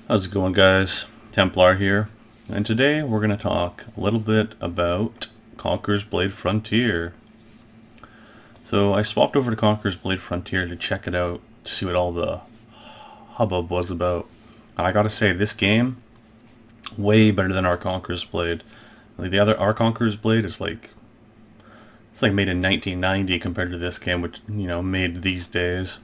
How's it going, guys? Templar here, and today we're going to talk a little bit about Conqueror's Blade Frontier. So I swapped over to Conqueror's Blade Frontier to check it out, to see what all the hubbub was about. And I gotta say, this game, way better than our Conqueror's Blade. Like our Conqueror's Blade is it's like made in 1990 compared to this game, which, made these days.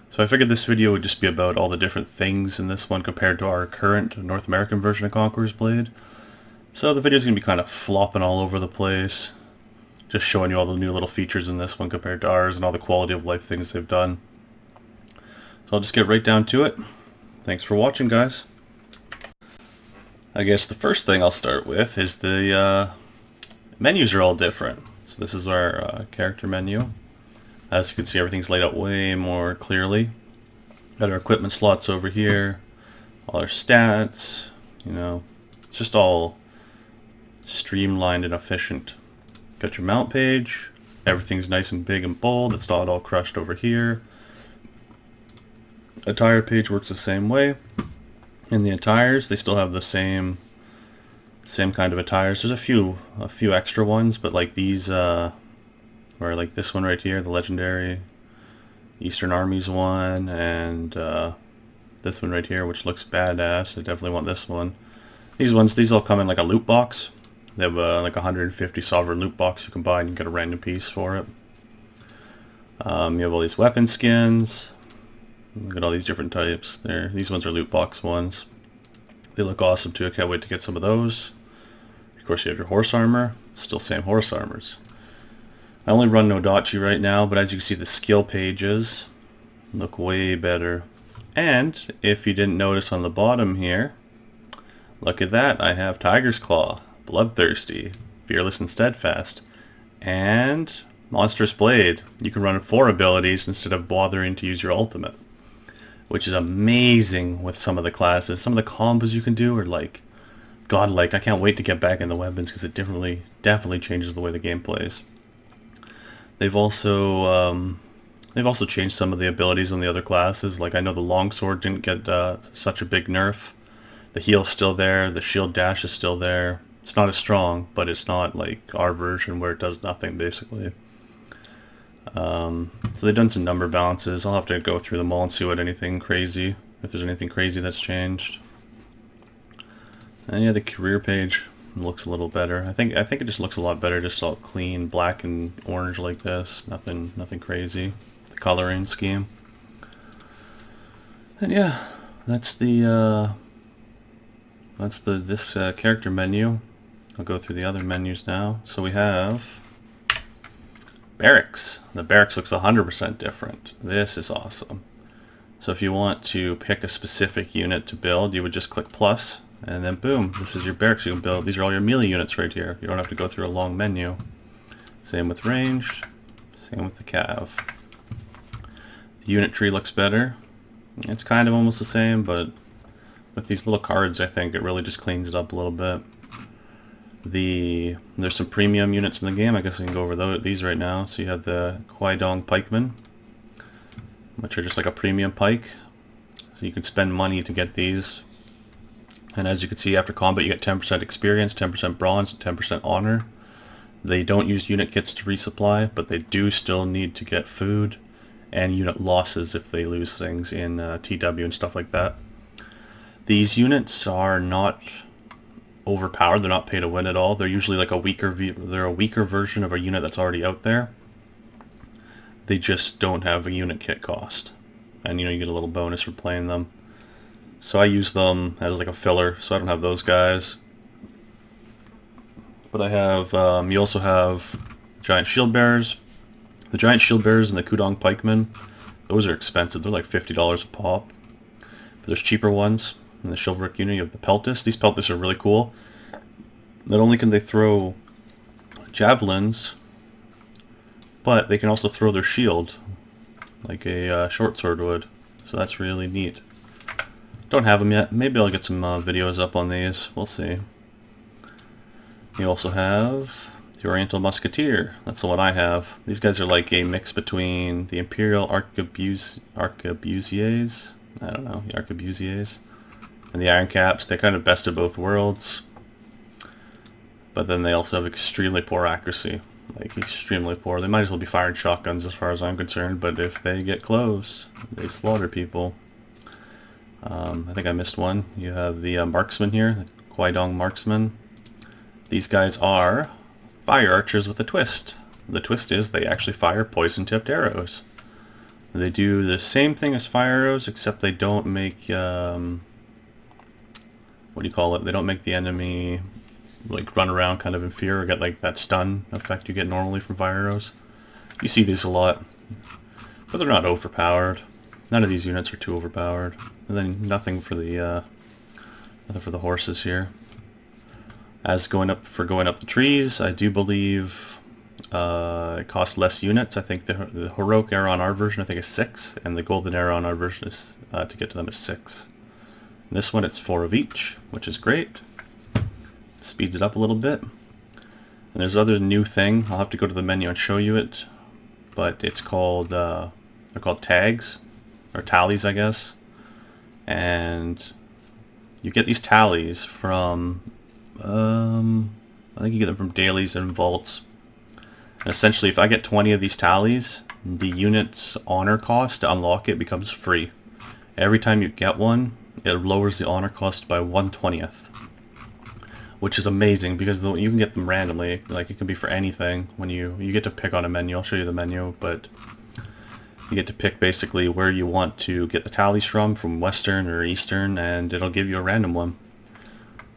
So I figured this video would just be about all the different things in this one compared to our current North American version of Conqueror's Blade. So the video's going to be kind of flopping all over the place, just showing you all the new little features in this one compared to ours and all the quality of life things they've done. So I'll just get right down to it. Thanks for watching, guys. I guess the first thing I'll start with is the menus are all different. So this is our character menu. As you can see, everything's laid out way more clearly. Got our equipment slots over here, all our stats, it's just all streamlined and efficient. Got your mount page, everything's nice and big and bold, it's not all crushed over here. Attire page works the same way. In the attires, they still have the same kind of attires. There's a few extra ones, but like these or like this one right here, the legendary Eastern Armies one, and this one right here, which looks badass. I definitely want this one. These all come in like a loot box. They have like 150 sovereign loot box you can buy, and you get a random piece for it. You have all these weapon skins. Look at all these different types there. These ones are loot box ones. They look awesome too. I can't wait to get some of those. Of course, you have your horse armor. Still same horse armors. I only run Nodachi right now, but as you can see, the skill pages look way better. And if you didn't notice on the bottom here, look at that. I have Tiger's Claw, Bloodthirsty, Fearless and Steadfast, and Monstrous Blade. You can run 4 abilities instead of bothering to use your ultimate, which is amazing with some of the classes. Some of the combos you can do are like godlike. I can't wait to get back in the weapons because it definitely changes the way the game plays. They've also changed some of the abilities on the other classes. Like I know the longsword didn't get such a big nerf. The heal's still there. The shield dash is still there. It's not as strong, but it's not like our version where it does nothing basically. So they've done some number balances. I'll have to go through them all and see if there's anything crazy that's changed. And yeah, the career page looks a little better. I think it just looks a lot better, just all clean, black and orange like this. Nothing crazy. The coloring scheme. And yeah, that's this character menu. I'll go through the other menus now. So we have Barracks. The Barracks looks 100% different. This is awesome. So if you want to pick a specific unit to build, you would just click plus, and then boom, this is your Barracks you can build. These are all your melee units right here. You don't have to go through a long menu. Same with ranged, same with the cav. The unit tree looks better. It's kind of almost the same, but with these little cards, I think it really just cleans it up a little bit. There's some premium units in the game. I guess I can go over these right now. So you have the Huaidong Pikemen, which are just like a premium pike. So you can spend money to get these. And as you can see, after combat you get 10% experience, 10% bronze, and 10% honor. They don't use unit kits to resupply, but they do still need to get food and unit losses if they lose things in TW and stuff like that. These units are not overpowered. They're not pay to win at all. They're usually like a weaker version of a unit that's already out there. They just don't have a unit kit cost, and you get a little bonus for playing them. So I use them as like a filler, so I don't have those guys. But I have, you also have giant shield bearers. The giant shield bearers and the Kudong pikemen, those are expensive. They're like $50 a pop. But there's cheaper ones. In the chivalric unit, you have the Peltis. These Peltis are really cool. Not only can they throw javelins, but they can also throw their shield like a short sword would. So that's really neat. Don't have them yet. Maybe I'll get some videos up on these. We'll see. You also have the Oriental Musketeer. That's the one I have. These guys are like a mix between the Imperial Arquebusiers. I don't know, the Arquebusiers. And the Iron Caps, they kind of best of both worlds. But then they also have extremely poor accuracy. Like, extremely poor. They might as well be firing shotguns as far as I'm concerned, but if they get close, they slaughter people. I think I missed one. You have the marksman here, the Guidong marksman. These guys are fire archers with a twist. The twist is they actually fire poison-tipped arrows. They do the same thing as fire arrows, except they don't make, what do you call it? They don't make the enemy like run around kind of in fear or get like that stun effect you get normally from fire arrows. You see these a lot, but they're not overpowered. None of these units are too overpowered. And then nothing for the horses here. As going up the trees, I do believe it costs less units. I think the heroic arrow on our version I think is 6, and the golden arrow on our version is to get to them is 6. And this one it's 4 of each, which is great. Speeds it up a little bit. And there's other new thing. I'll have to go to the menu and show you it, but it's called they're called tags or tallies, I guess. And you get these tallies from I think you get them from dailies and vaults. And essentially, if I get 20 of these tallies, the unit's honor cost to unlock it becomes free. Every time you get one, it lowers the honor cost by 1/20th. Which is amazing because you can get them randomly. Like, it can be for anything. When you get to pick on a menu. I'll show you the menu, but you get to pick basically where you want to get the tallies from Western or Eastern, and it'll give you a random one.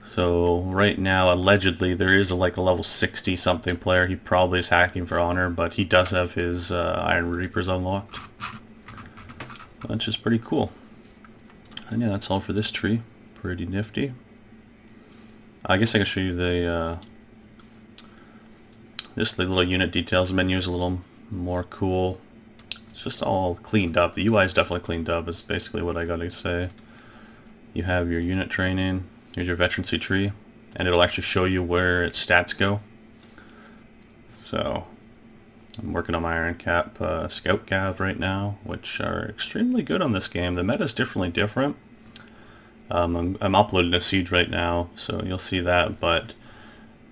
So right now, allegedly, there is like a level 60 something player. He probably is hacking for honor, but he does have his Iron Reapers unlocked. Which is pretty cool. And yeah, that's all for this tree. Pretty nifty. I guess I can show you the just the little unit details. The menu is a little more cool. It's just all cleaned up. The UI is definitely cleaned up, is basically what I gotta say. You have your unit training. Here's your veterancy tree, and it'll actually show you where its stats go. So I'm working on my Iron Cap Scout Cav right now, which are extremely good on this game. The meta is definitely different. I'm uploading a Siege right now, so you'll see that, but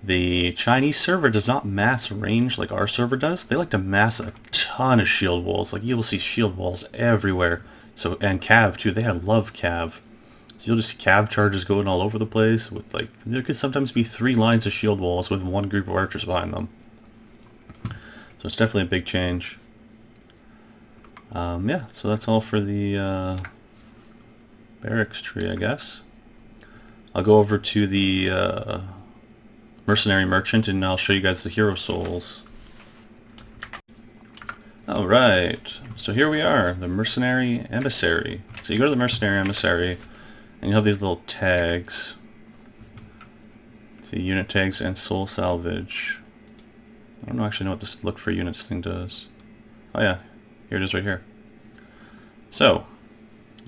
the Chinese server does not mass range like our server does. They like to mass a ton of shield walls. Like, you will see shield walls everywhere. So, and Cav too, they love Cav. So you'll just see Cav charges going all over the place with, like, there could sometimes be 3 lines of shield walls with one group of archers behind them. So it's definitely a big change. Yeah, so that's all for the Barracks tree, I guess. I'll go over to the Mercenary Merchant, and I'll show you guys the hero souls. Alright, so here we are, the Mercenary Emissary. So you go to the Mercenary Emissary, and you have these little tags. See, unit tags and soul salvage. I don't actually know what this look for units thing does. Oh yeah, here it is right here. So,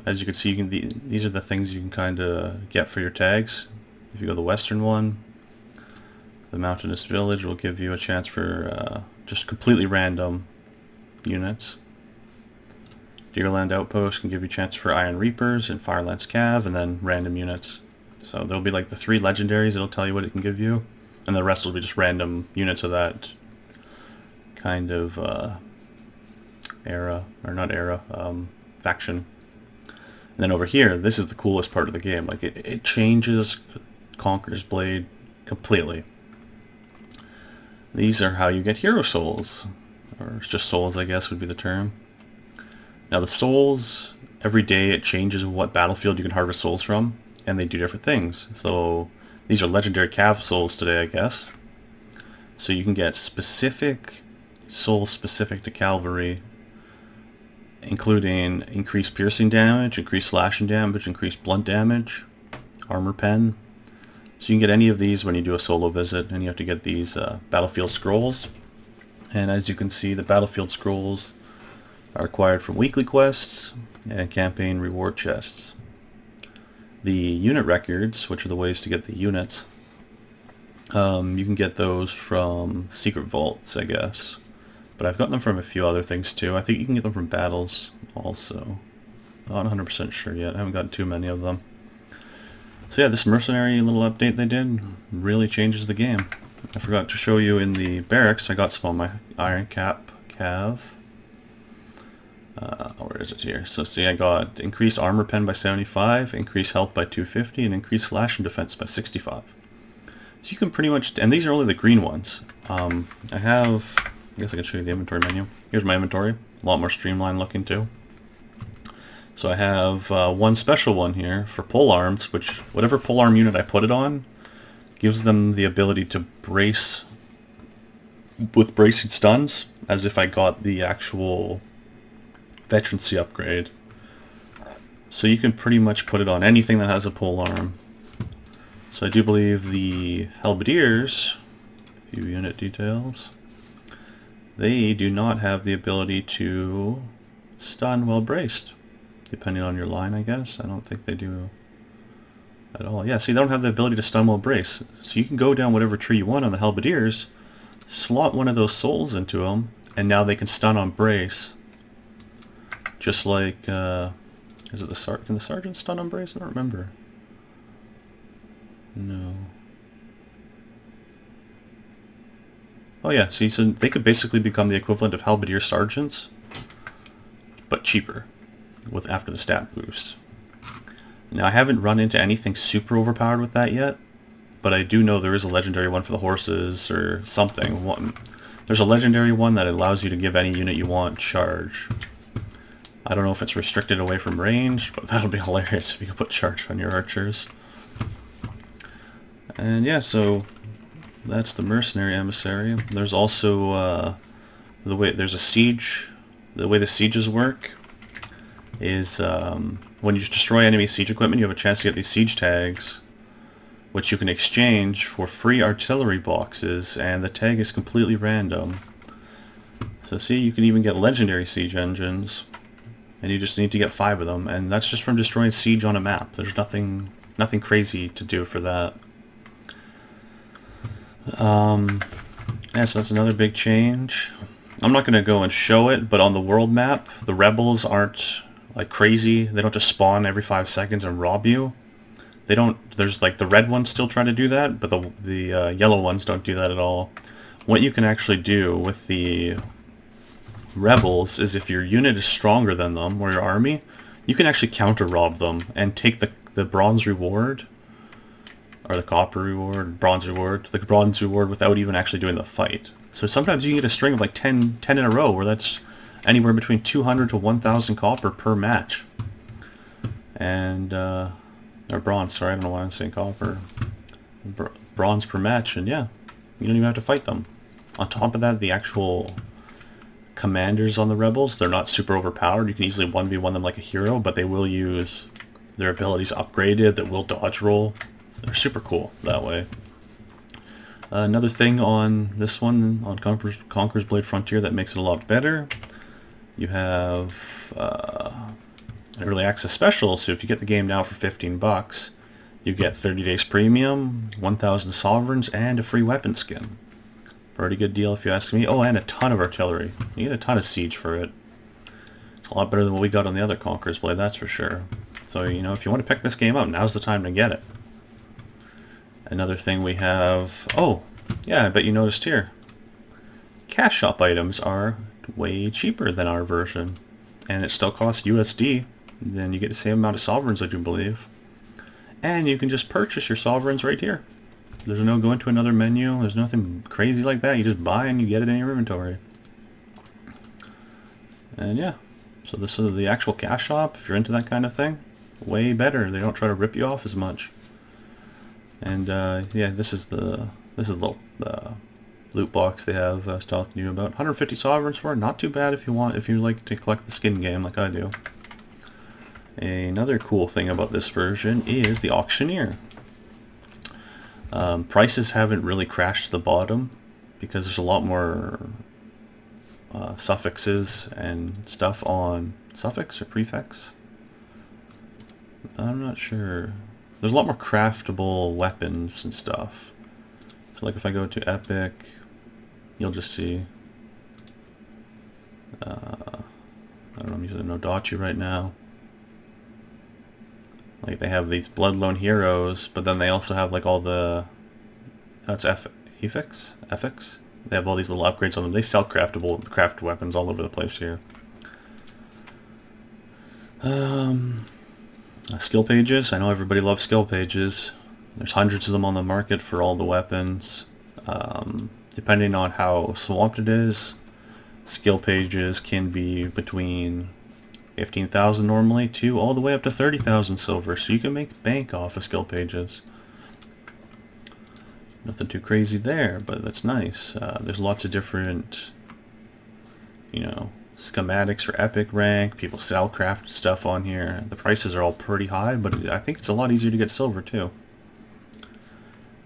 as you can see, these are the things you can kind of get for your tags. If you go to the Western one, the Mountainous Village will give you a chance for just completely random units. Deerland Outpost can give you a chance for Iron Reapers and Firelance Cav, and then random units. So there'll be like the 3 legendaries, it'll tell you what it can give you, and the rest will be just random units of that kind of faction. And then over here, this is the coolest part of the game. Like, it changes Conquerors Blade completely. These are how you get hero souls, or just souls, I guess would be the term. Now the souls, every day it changes what battlefield you can harvest souls from, and they do different things. So these are legendary Cav souls today, I guess. So you can get specific souls specific to cavalry, including increased piercing damage, increased slashing damage, increased blunt damage, armor pen. So you can get any of these when you do a solo visit, and you have to get these battlefield scrolls. And as you can see, the battlefield scrolls are acquired from weekly quests and campaign reward chests. The unit records, which are the ways to get the units, you can get those from secret vaults, I guess. But I've gotten them from a few other things too. I think you can get them from battles also. I'm not 100% sure yet. I haven't gotten too many of them. So yeah, this Mercenary little update they did really changes the game. I forgot to show you in the Barracks, I got some on my Iron Cap Cav. Where is it here? So see, I got increased armor pen by 75, increased health by 250, and increased slash and defense by 65. So you can pretty much, and these are only the green ones. I guess I can show you the inventory menu. Here's my inventory, a lot more streamlined looking too. So I have one special one here for pole arms, which whatever pole arm unit I put it on gives them the ability to brace with bracing stuns, as if I got the actual veterancy upgrade. So you can pretty much put it on anything that has a pole arm. So I do believe the Halberdiers, few unit details, they do not have the ability to stun while braced. Depending on your line, I guess. I don't think they do at all. Yeah, see, they don't have the ability to stun while brace. So you can go down whatever tree you want on the Halberdiers, slot one of those souls into them, and now they can stun on brace. Just like, is it the can the Sergeant stun on brace? I don't remember. No. Oh yeah, see, so they could basically become the equivalent of Halberdier Sergeants, but cheaper, with after the stat boost. Now I haven't run into anything super overpowered with that yet, but I do know there is a legendary one for the horses or something. There's a legendary one that allows you to give any unit you want charge. I don't know if it's restricted away from range, but that'll be hilarious if you can put charge on your archers. And yeah, so that's the Mercenary emissary. There's also there's a siege. The way the sieges work is when you destroy enemy siege equipment, you have a chance to get these siege tags, which you can exchange for free artillery boxes, and the tag is completely random. So see, you can even get legendary siege engines, and you just need to get 5 of them, and that's just from destroying siege on a map. There's nothing crazy to do for that. Yeah, so that's another big change. I'm not going to go and show it, but on the world map, the rebels aren't like crazy. They don't just spawn every 5 seconds and rob you. They don't. There's like the red ones still try to do that, but the yellow ones don't do that at all. What you can actually do with the rebels is, if your unit is stronger than them, or your army, you can actually counter rob them and take the bronze reward, or the copper reward, the bronze reward without even actually doing the fight. So sometimes you can get a string of like 10 in a row, where that's anywhere between 200 to 1,000 copper per match. And, or bronze, sorry, I don't know why I'm saying copper. Bronze per match, and yeah, you don't even have to fight them. On top of that, the actual commanders on the rebels, they're not super overpowered. You can easily 1v1 them like a hero, but they will use their abilities upgraded that will dodge roll. They're super cool that way. Another thing on this one, on Conquerors Blade Frontier, that makes it a lot better, you have an early access special. So if you get the game now for 15 bucks, you get 30 days premium, 1,000 sovereigns, and a free weapon skin. Pretty good deal if you ask me. Oh, and a ton of artillery. You get a ton of siege for it. It's a lot better than what we got on the other Conquerors Blade, that's for sure. So, you know, if you want to pick this game up, now's the time to get it. Another thing we have... Oh, yeah, I bet you noticed here. Cash shop items are way cheaper than our version. And it still costs USD. Then you get the same amount of sovereigns, I do believe. And you can just purchase your sovereigns right here. There's no going to another menu. There's nothing crazy like that. You just buy and you get it in your inventory. And yeah, so this is the actual cash shop. If you're into that kind of thing, way better. They don't try to rip you off as much. And yeah, this is the loot box they have I was talking to you about. 150 sovereigns for it. Not too bad if you like to collect the skin game like I do. Another cool thing about this version is the auctioneer. Prices haven't really crashed to the bottom because there's a lot more suffixes and stuff on suffix or prefix. I'm not sure. There's a lot more craftable weapons and stuff. So like if I go to Epic, you'll just see, I don't know, I'm using a Nodachi right now. Like they have these Bloodloan heroes, but then they also have like all the... That's Fiefs? They have all these little upgrades on them. They sell craft weapons all over the place here. Skill pages. I know everybody loves skill pages. There's hundreds of them on the market for all the weapons. Depending on how swamped it is, skill pages can be between 15,000 normally to all the way up to 30,000 silver, so you can make bank off of skill pages. Nothing too crazy there, but that's nice. There's lots of different, you know, schematics for epic rank. People sell craft stuff on here. The prices are all pretty high, but I think it's a lot easier to get silver too.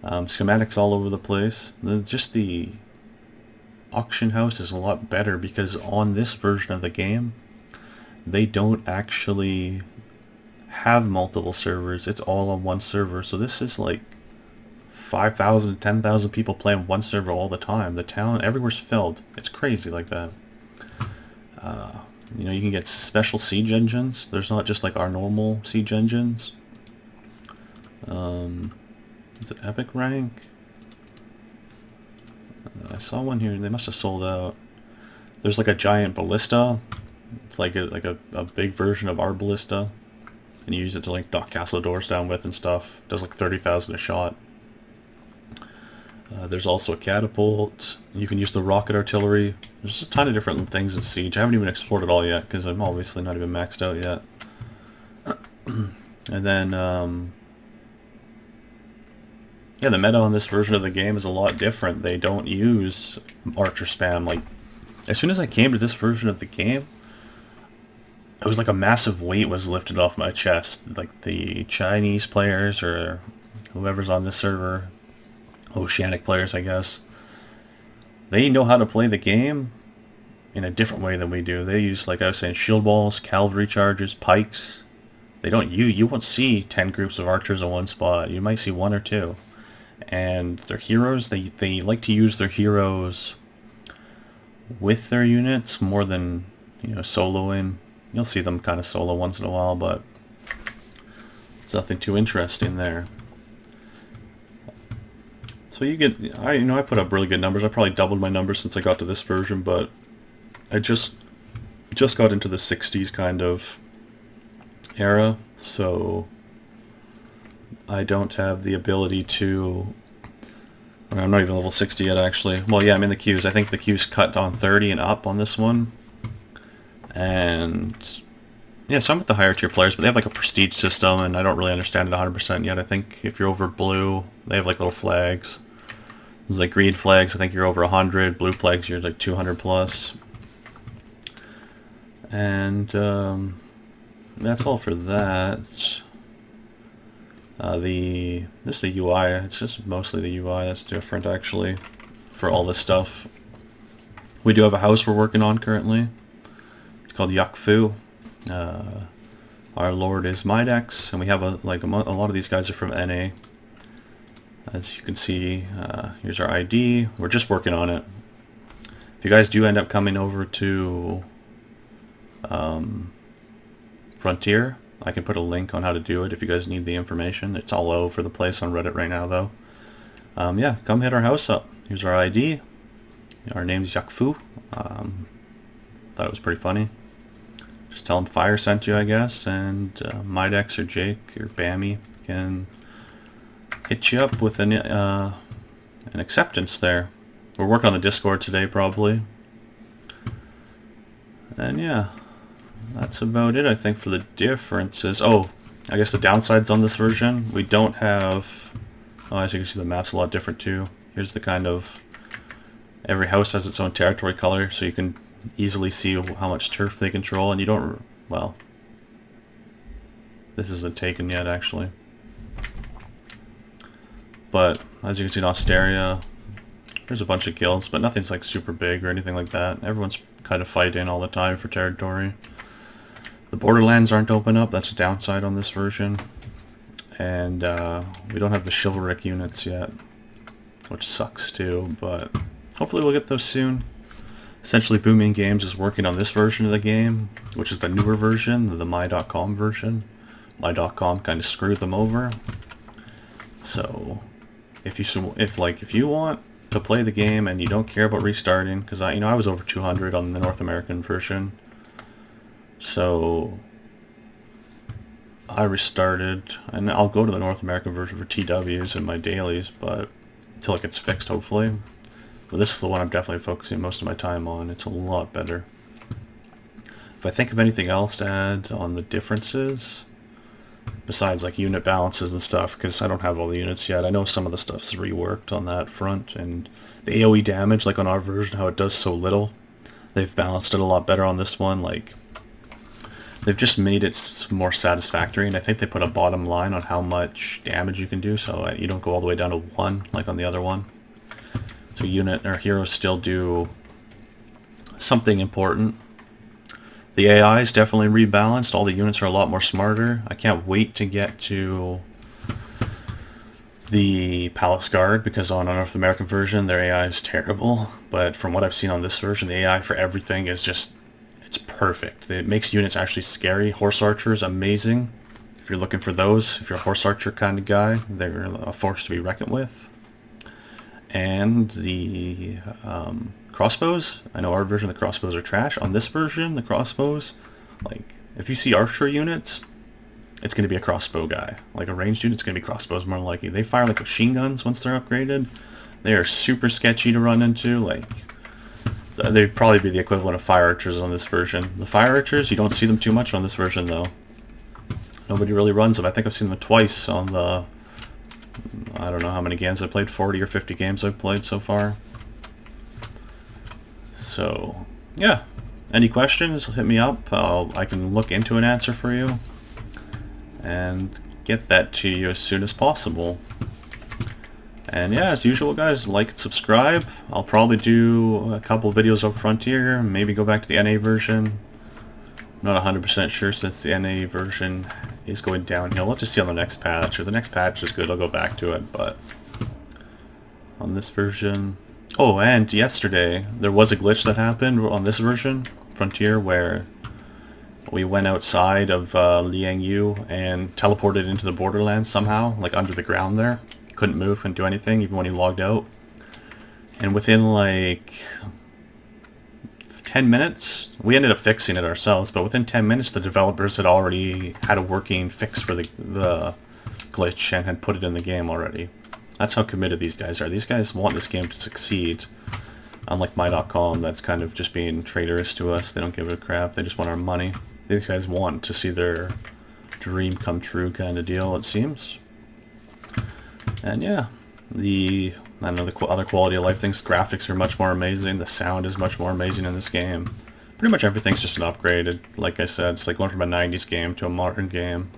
Schematics all over the place. Just the auction house is a lot better because on this version of the game, they don't actually have multiple servers. It's all on one server. So this is like 5,000 to 10,000 people playing one server all the time. The town, everywhere's filled. It's crazy like that. You know, you can get special siege engines. There's not just like our normal siege engines. Is it epic rank? I saw one here. They must have sold out. There's like a giant ballista. It's like a big version of our ballista, and you use it to like knock castle doors down with and stuff. It does like 30,000 a shot. There's also a catapult. You can use the rocket artillery. There's just a ton of different things in Siege. I haven't even explored it all yet because I'm obviously not even maxed out yet. And then, yeah, the meta on this version of the game is a lot different. They don't use archer spam. Like, as soon as I came to this version of the game, it was like a massive weight was lifted off my chest. Like the Chinese players or whoever's on this server, Oceanic players, I guess, they know how to play the game in a different way than we do. They use, like I was saying, shield walls, cavalry charges, pikes. They don't, you won't see 10 groups of archers in one spot. You might see one or two. And their heroes, they like to use their heroes with their units more than, you know, soloing. You'll see them kind of solo once in a while, but it's nothing too interesting there. So you get, I put up really good numbers. I probably doubled my numbers since I got to this version, but I just got into the 60s kind of era, so I don't have the ability to... I'm not even level 60 yet, actually. Well, yeah, I'm in the queues. I think the queues cut on 30 and up on this one. And yeah, so I'm with the higher tier players, but they have like a prestige system, and I don't really understand it 100% yet. I think if you're over blue, they have like little flags. There's like green flags, I think you're over 100. Blue flags, you're like 200 plus. And that's all for that. This is the UI. It's just mostly the UI that's different, actually, for all this stuff. We do have a house we're working on currently. It's called YuckFou. Our lord is Midex, and we have a lot of these guys are from NA. As you can see, here's our ID. We're just working on it. If you guys do end up coming over to Frontier, I can put a link on how to do it if you guys need the information. It's all over the place on Reddit right now, though. Yeah, come hit our house up. Here's our ID. Our name's YuckFou. Thought it was pretty funny. Just tell them Fire sent you, I guess, and Midex or Jake or Bammy can hit you up with an acceptance there. We're working on the Discord today, probably. And yeah, that's about it, I think, for the differences. Oh, I guess the downsides on this version, we don't have... Oh, as you can see, the map's a lot different, too. Here's the kind of... Every house has its own territory color, so you can easily see how much turf they control, and you don't... Well, this isn't taken yet, actually. But, as you can see in Osteria, there's a bunch of guilds, but nothing's like super big or anything like that. Everyone's kind of fighting all the time for territory. The borderlands aren't open up, that's a downside on this version. And we don't have the chivalric units yet, which sucks too, but hopefully we'll get those soon. Essentially, Booming Games is working on this version of the game, which is the newer version, the my.com version, my.com kind of screwed them over. So if you want to play the game and you don't care about restarting, because I was over 200 on the North American version, so I restarted, and I'll go to the North American version for TWs and my dailies, but until it gets fixed, hopefully. But this is the one I'm definitely focusing most of my time on. It's a lot better. If I think of anything else to add on the differences, besides like unit balances and stuff, because I don't have all the units yet. I know some of the stuff's reworked on that front, and the AoE damage, like on our version, how it does so little, they've balanced it a lot better on this one. Like, they've just made it more satisfactory, and I think they put a bottom line on how much damage you can do, so you don't go all the way down to 1 like on the other one. So unit or heroes still do something important. The AI is definitely rebalanced. All the units are a lot more smarter. I can't wait to get to the Palace Guard, because on a North American version their AI is terrible, but from what I've seen on this version, the AI for everything is just, it's perfect. It makes units actually scary. Horse Archers, amazing. If you're looking for those, if you're a Horse Archer kind of guy, they're a force to be reckoned with. And the crossbows, I know our version of the crossbows are trash. On this version, the crossbows, like, if you see archer units, it's going to be a crossbow guy. Like a ranged unit, it's going to be crossbows more likely. They fire like machine guns once they're upgraded. They are super sketchy to run into. Like, they'd probably be the equivalent of fire archers on this version. The fire archers, you don't see them too much on this version though. Nobody really runs them. I think I've seen them twice on the, I don't know how many games I've played, 40 or 50 games I've played so far. So, yeah. Any questions, hit me up. I can look into an answer for you and get that to you as soon as possible. And yeah, as usual guys, like and subscribe. I'll probably do a couple videos up Frontier, maybe go back to the NA version. I'm not 100% sure since the NA version is going downhill. We'll have to see on the next patch. If the next patch is good, I'll go back to it, but on this version... Oh, and yesterday, there was a glitch that happened on this version, Frontier, where we went outside of Liangyu and teleported into the Borderlands somehow, like under the ground there. Couldn't move, couldn't do anything, even when he logged out. And within like 10 minutes, we ended up fixing it ourselves, but within 10 minutes the developers had already had a working fix for the glitch and had put it in the game already. That's how committed these guys are. These guys want this game to succeed. Unlike my.com, that's kind of just being traitorous to us. They don't give a crap. They just want our money. These guys want to see their dream come true kind of deal, it seems. And yeah, I don't know, the other quality of life things, graphics are much more amazing. The sound is much more amazing in this game. Pretty much everything's just an upgrade. Like I said, it's like going from a 90s game to a modern game.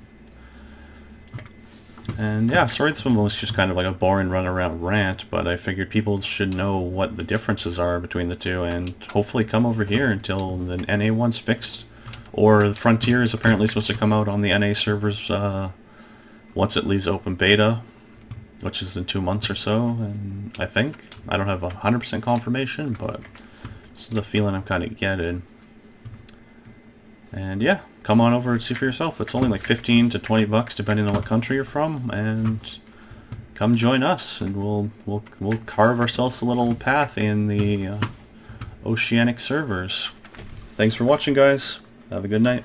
And yeah, sorry this one was just kind of like a boring run-around rant, but I figured people should know what the differences are between the two, and hopefully come over here until the NA one's fixed. Or the Frontier is apparently supposed to come out on the NA servers once it leaves open beta, which is in 2 months or so, and I think. I don't have 100% confirmation, but this is the feeling I'm kind of getting. And yeah, come on over and see for yourself. It's only like 15 to 20 bucks depending on what country you're from, and come join us, and we'll carve ourselves a little path in the oceanic servers. Thanks for watching, guys. Have a good night.